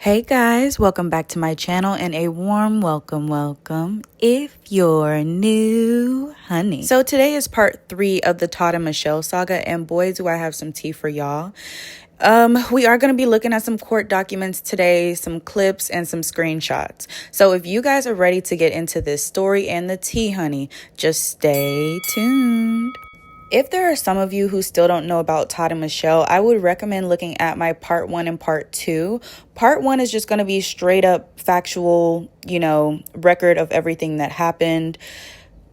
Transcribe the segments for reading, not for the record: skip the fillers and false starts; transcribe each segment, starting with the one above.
Hey guys, welcome back to my channel and a warm welcome if you're new, honey. So today is part 3 of the Todd and Michelle saga, and boy do I have some tea for y'all. We are going to be looking at some court documents today, some clips, and some screenshots. So if you guys are ready to get into this story and the tea, honey, just stay tuned. If there are some of you who still don't know about Todd and Michelle, I would recommend looking at my part 1 and part 2. Part 1 is just going to be straight up factual, record of everything that happened.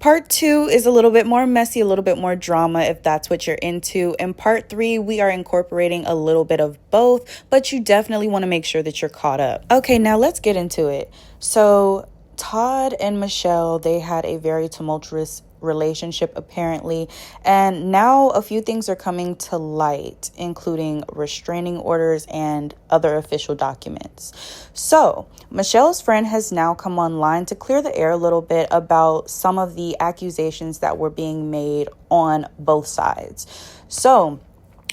Part 2 is a little bit more messy, a little bit more drama if that's what you're into. In part 3, we are incorporating a little bit of both, but you definitely want to make sure that you're caught up. Okay, now let's get into it. So Todd and Michelle, they had a very tumultuous relationship apparently, and now a few things are coming to light, including restraining orders and other official documents. So Michelle's friend has now come online to clear the air a little bit about some of the accusations that were being made on both sides. So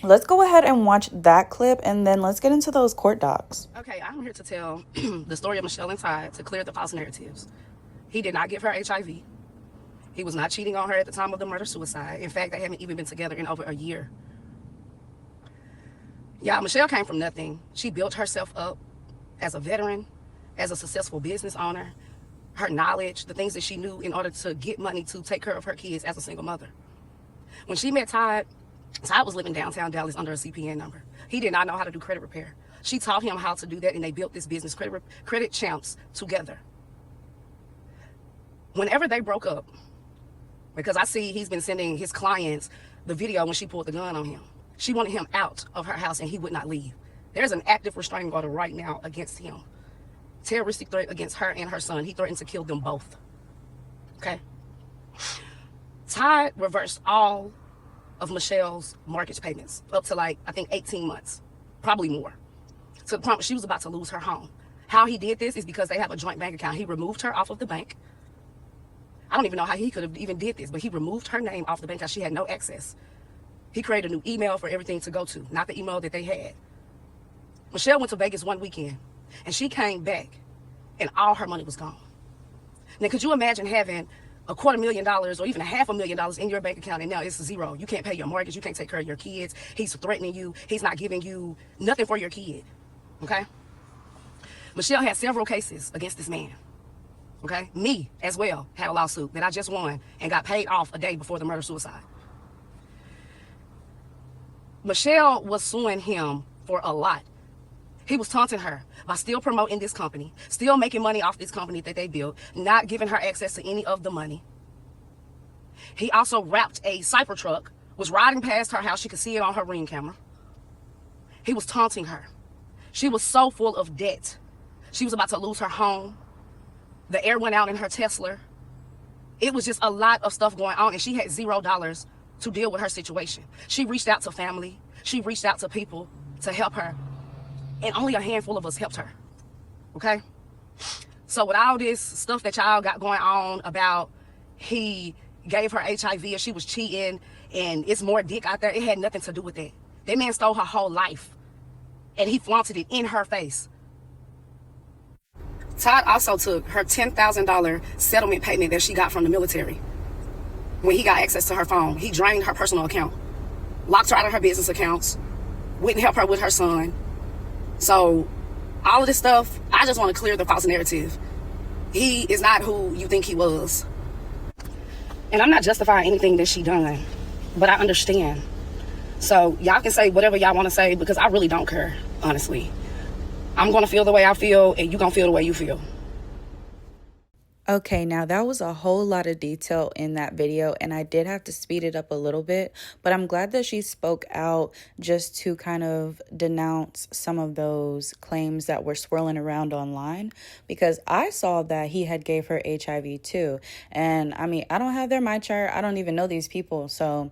let's go ahead and watch that clip, and then let's get into those court docs. Okay, I'm here to tell the story of Michelle and Todd to clear the false narratives. He did not give her HIV. He was not cheating on her at the time of the murder-suicide. In fact, they haven't even been together in over a year. Yeah, Michelle came from nothing. She built herself up as a veteran, as a successful business owner, her knowledge, the things that she knew in order to get money to take care of her kids as a single mother. When she met Todd, Todd was living downtown Dallas under a CPN number. He did not know how to do credit repair. She taught him how to do that, and they built this business, Credit Champs, together. Whenever they broke up, because I see he's been sending his clients the video when she pulled the gun on him. She wanted him out of her house, and he would not leave. There's an active restraining order right now against him. Terroristic threat against her and her son. He threatened to kill them both. Okay? Todd reversed all of Michelle's mortgage payments up to I think 18 months, probably more. To the point where she was about to lose her home. How he did this is because they have a joint bank account. He removed her off of the bank. I don't even know how he could have even did this, but he removed her name off the bank because she had no access. He created a new email for everything to go to, not the email that they had. Michelle went to Vegas one weekend, and she came back, and all her money was gone. Now, could you imagine having $250,000 or even $500,000 in your bank account, and now it's zero? You can't pay your mortgage. You can't take care of your kids. He's threatening you. He's not giving you nothing for your kid, okay? Michelle had several cases against this man. Okay, me as well had a lawsuit that I just won and got paid off a day before the murder-suicide. Michelle was suing him for a lot. He was taunting her by still promoting this company, still making money off this company that they built, not giving her access to any of the money. He also wrapped a Cypher truck, was riding past her house. She could see it on her Ring camera. He was taunting her. She was so full of debt. She was about to lose her home. The air went out in her Tesla. It was just a lot of stuff going on, and she had $0 to deal with her situation. She reached out to family. She reached out to people to help her, and only a handful of us helped her, okay? So with all this stuff that y'all got going on about he gave her HIV and she was cheating and it's more dick out there, it had nothing to do with that. That man stole her whole life, and he flaunted it in her face. Todd also took her $10,000 settlement payment that she got from the military. When he got access to her phone, he drained her personal account, locked her out of her business accounts, wouldn't help her with her son. So all of this stuff, I just want to clear the false narrative. He is not who you think he was. And I'm not justifying anything that she done, but I understand. So y'all can say whatever y'all want to say, because I really don't care, honestly. I'm going to feel the way I feel, and you're going to feel the way you feel. Okay, now that was a whole lot of detail in that video, and I did have to speed it up a little bit, but I'm glad that she spoke out just to kind of denounce some of those claims that were swirling around online, because I saw that he had gave her HIV too. And I mean, I don't have their my chart. I don't even know these people. So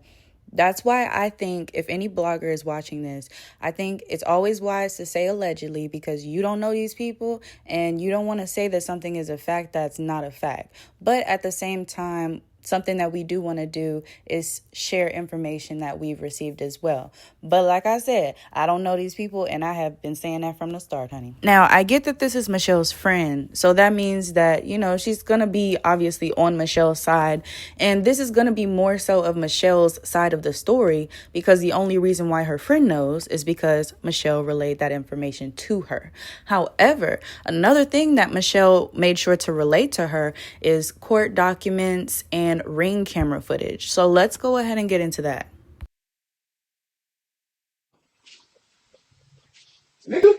that's why I think if any blogger is watching this, I think it's always wise to say allegedly, because you don't know these people and you don't want to say that something is a fact that's not a fact. But at the same time, something that we do want to do is share information that we've received as well. But like I said, I don't know these people, and I have been saying that from the start, honey. Now, I get that this is Michelle's friend, so that means that, she's going to be obviously on Michelle's side, and this is going to be more so of Michelle's side of the story, because the only reason why her friend knows is because Michelle relayed that information to her. However, another thing that Michelle made sure to relate to her is court documents and ring camera footage. So let's go ahead and get into that. Nigga.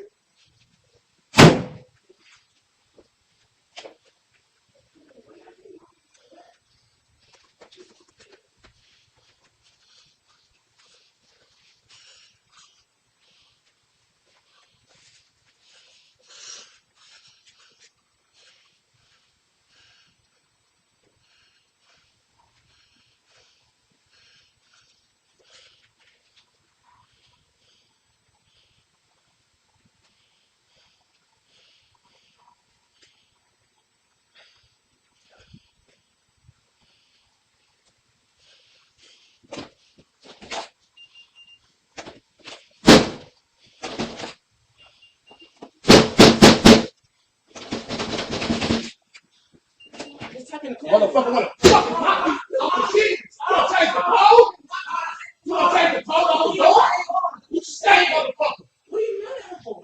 Motherfucker wanna fucking pop me. Oh, shit. You gonna take the pole? You gonna take the pole off the door? You stay, motherfucker. What are you mad at her for?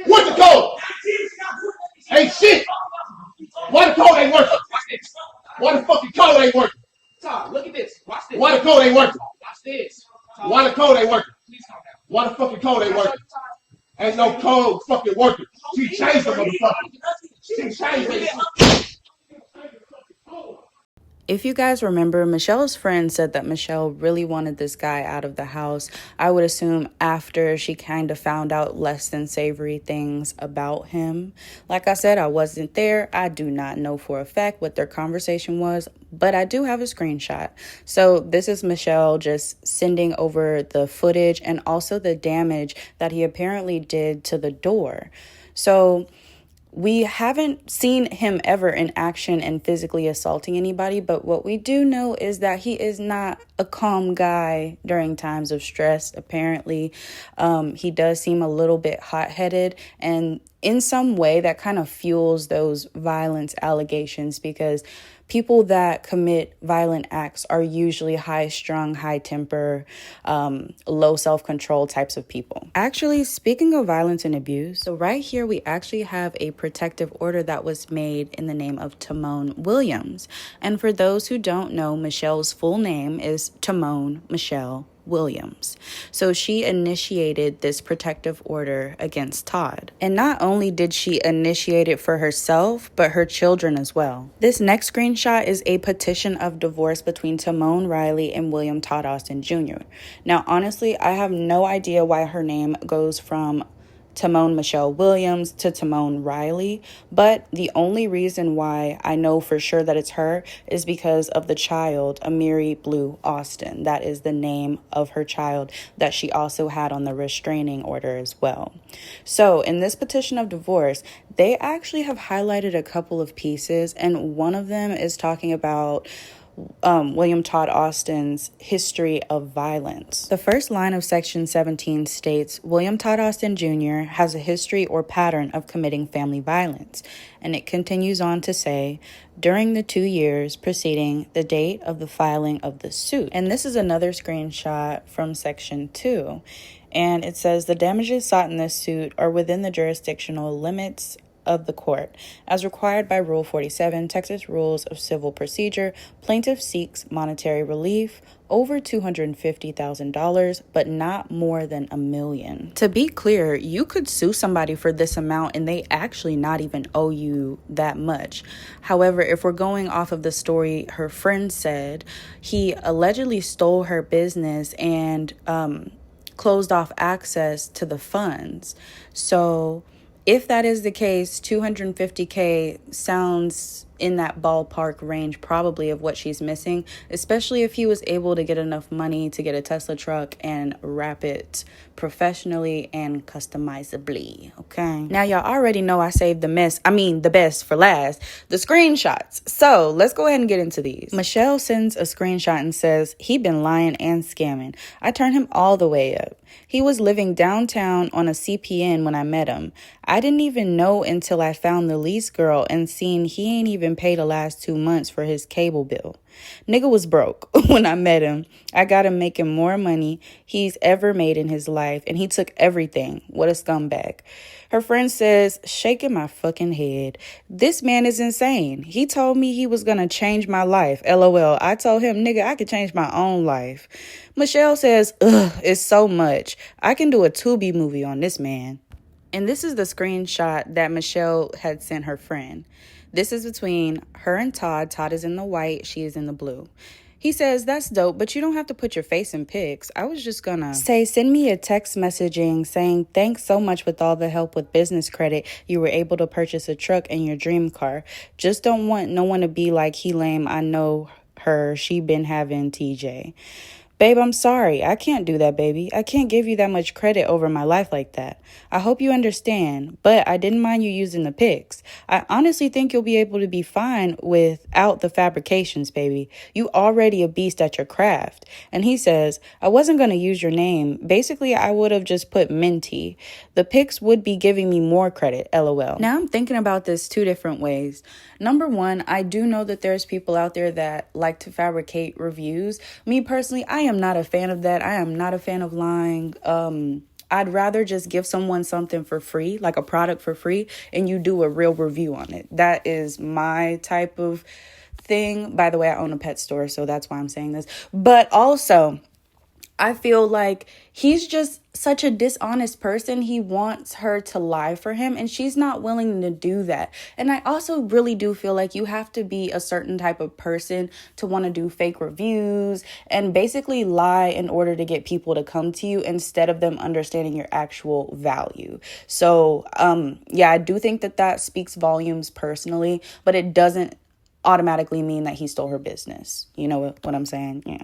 What's the code? Hey, shit. Why the code ain't working? Why the fucking code ain't working? Todd, look at this. Watch this. Why the code ain't working? Watch this. Todd, Why the code ain't working? please calm down. Why the fucking code ain't working? Ain't no code fucking working. She changed the motherfucker. She changed it. If you guys remember, Michelle's friend said that Michelle really wanted this guy out of the house. I would assume after she kind of found out less than savory things about him. Like I said, I wasn't there. I do not know for a fact what their conversation was, but I do have a screenshot. So this is Michelle just sending over the footage and also the damage that he apparently did to the door. So we haven't seen him ever in action and physically assaulting anybody, but what we do know is that he is not a calm guy during times of stress. Apparently, he does seem a little bit hot-headed, and in some way that kind of fuels those violence allegations, because people that commit violent acts are usually high-strung, high-temper, low self-control types of people. Actually, speaking of violence and abuse, so right here we actually have a protective order that was made in the name of Timone Williams. And for those who don't know, Michelle's full name is Timone Michelle Williams. So she initiated this protective order against Todd. And not only did she initiate it for herself, but her children as well. This next screenshot is a petition of divorce between Timone Riley and William Todd Austin Jr. Now, honestly, I have no idea why her name goes from Timone Michelle Williams to Timone Riley, but the only reason why I know for sure that it's her is because of the child, Amiri Blue Austin. That is the name of her child that she also had on the restraining order as well. So in this petition of divorce, they actually have highlighted a couple of pieces, and one of them is talking about William Todd Austin's history of violence. The first line of Section 17 states, William Todd Austin Jr. has a history or pattern of committing family violence. And it continues on to say, during the 2 years preceding the date of the filing of the suit. And this is another screenshot from Section 2. And it says, the damages sought in this suit are within the jurisdictional limits of the court. As required by Rule 47, Texas Rules of Civil Procedure, plaintiff seeks monetary relief over $250,000, but not more than $1 million. To be clear, you could sue somebody for this amount and they actually not even owe you that much. However, if we're going off of the story her friend said, he allegedly stole her business and closed off access to the funds. So if that is the case, $250K sounds in that ballpark range probably of what she's missing, especially if he was able to get enough money to get a Tesla truck and wrap it professionally and customizably. Okay, now y'all already know I saved the best for last, the screenshots. So let's go ahead and get into these. Michelle sends a screenshot and says, he been lying and scamming. I turned him all the way up. He was living downtown on a CPN when I met him. I didn't even know until I found the lease girl and seen he ain't even paid the last 2 months for his cable bill. Nigga was broke when I met him. I got him making more money he's ever made in his life, and he took everything. What a scumbag. Her friend says, shaking my fucking head. This man is insane. He told me he was gonna change my life. LOL. I told him, nigga, I could change my own life. Michelle says, ugh, it's so much. I can do a Tubi movie on this man. And this is the screenshot that Michelle had sent her friend. This is between her and Todd. Todd is in the white, she is in the blue. He says, that's dope, but you don't have to put your face in pics. I was just gonna say, send me a text messaging saying, thanks so much with all the help with business credit. You were able to purchase a truck and your dream car. Just don't want no one to be like, he lame. I know her. She been having TJ. Babe, I'm sorry. I can't do that, baby. I can't give you that much credit over my life like that. I hope you understand, but I didn't mind you using the pics. I honestly think you'll be able to be fine without the fabrications, baby. You already a beast at your craft. And he says, I wasn't going to use your name. Basically, I would have just put Minty. The pics would be giving me more credit, LOL. Now I'm thinking about this 2 different ways. Number one, I do know that there's people out there that like to fabricate reviews. Me personally, I am not a fan of that. I am not a fan of lying. I'd rather just give someone something for free, like a product for free, and you do a real review on it. That is my type of thing. By the way, I own a pet store, so that's why I'm saying this. But also, I feel like he's just such a dishonest person. He wants her to lie for him, and she's not willing to do that. And I also really do feel like you have to be a certain type of person to want to do fake reviews and basically lie in order to get people to come to you instead of them understanding your actual value. So, yeah, I do think that speaks volumes personally, but it doesn't automatically mean that he stole her business. You know what I'm saying? Yeah.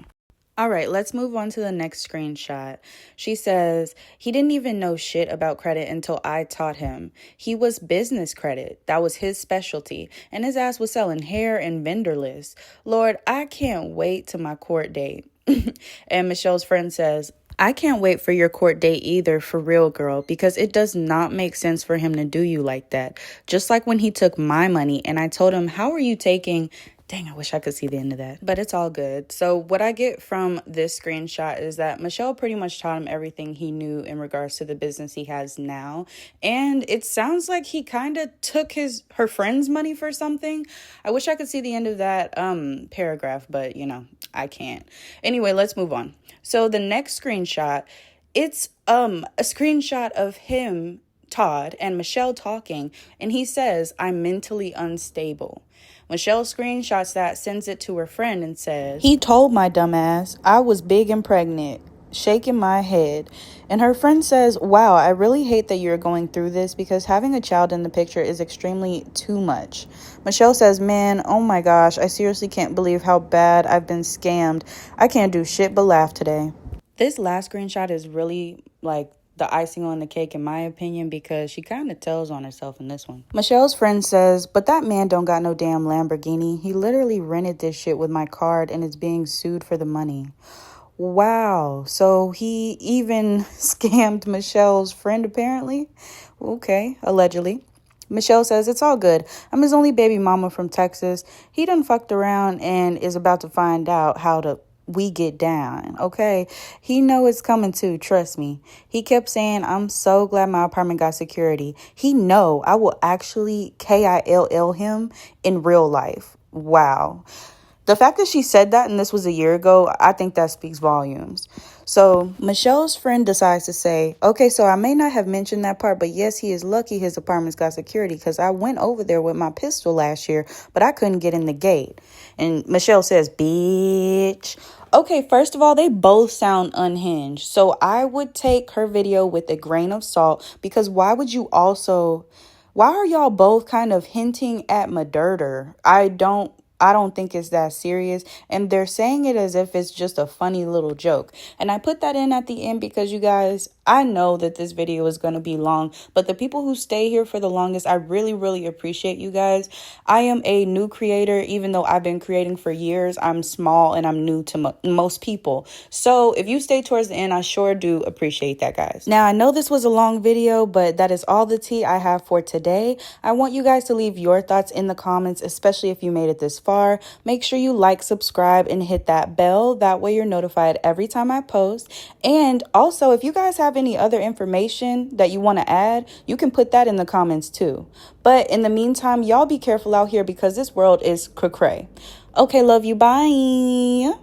All right, let's move on to the next screenshot. She says, he didn't even know shit about credit until I taught him. He was business credit. That was his specialty. And his ass was selling hair and vendor lists. Lord, I can't wait to my court date. And Michelle's friend says, I can't wait for your court date either, for real, girl, because it does not make sense for him to do you like that. Just like when he took my money and I told him, how are you taking... Dang, I wish I could see the end of that, but it's all good. So what I get from this screenshot is that Michelle pretty much taught him everything he knew in regards to the business he has now. And it sounds like he kind of took her friend's money for something. I wish I could see the end of that paragraph, but I can't. Anyway, let's move on. So the next screenshot, it's a screenshot of him, Todd, and Michelle talking, and he says, I'm mentally unstable. Michelle screenshots that, sends it to her friend, and says, he told my dumbass I was big and pregnant, shaking my head. And her friend says, wow, I really hate that you're going through this because having a child in the picture is extremely too much. Michelle says, man, oh my gosh, I seriously can't believe how bad I've been scammed. I can't do shit but laugh today. This last screenshot is really like the icing on the cake in my opinion, because she kind of tells on herself in this one. Michelle's friend says, but that man don't got no damn Lamborghini. He literally rented this shit with my card and is being sued for the money. Wow. So he even scammed Michelle's friend apparently. Okay, allegedly. Michelle says, it's all good. I'm his only baby mama from Texas. He done fucked around and is about to find out how to we get down, okay? He know it's coming too, trust me. He kept saying, I'm so glad my apartment got security. He know I will actually KILL him in real life. Wow. The fact that she said that and this was a year ago, I think that speaks volumes. So Michelle's friend decides to say, okay, so I may not have mentioned that part, but yes, he is lucky his apartment's got security because I went over there with my pistol last year, but I couldn't get in the gate. And Michelle says, bitch. Okay, first of all, they both sound unhinged. So I would take her video with a grain of salt because why would you also Why are y'all both kind of hinting at murder? I don't think it's that serious. And they're saying it as if it's just a funny little joke. And I put that in at the end because you guys, I know that this video is going to be long, but the people who stay here for the longest, I really, really appreciate you guys. I am a new creator, even though I've been creating for years. I'm small and I'm new to most people. So if you stay towards the end, I sure do appreciate that, guys. Now, I know this was a long video, but that is all the tea I have for today. I want you guys to leave your thoughts in the comments, especially if you made it this far. Make sure you like, subscribe, and hit that bell. That way you're notified every time I post. And also, if you guys have any other information that you want to add, you can put that in the comments too. But in the meantime, y'all be careful out here because this world is cray-cray. Okay, love you. Bye.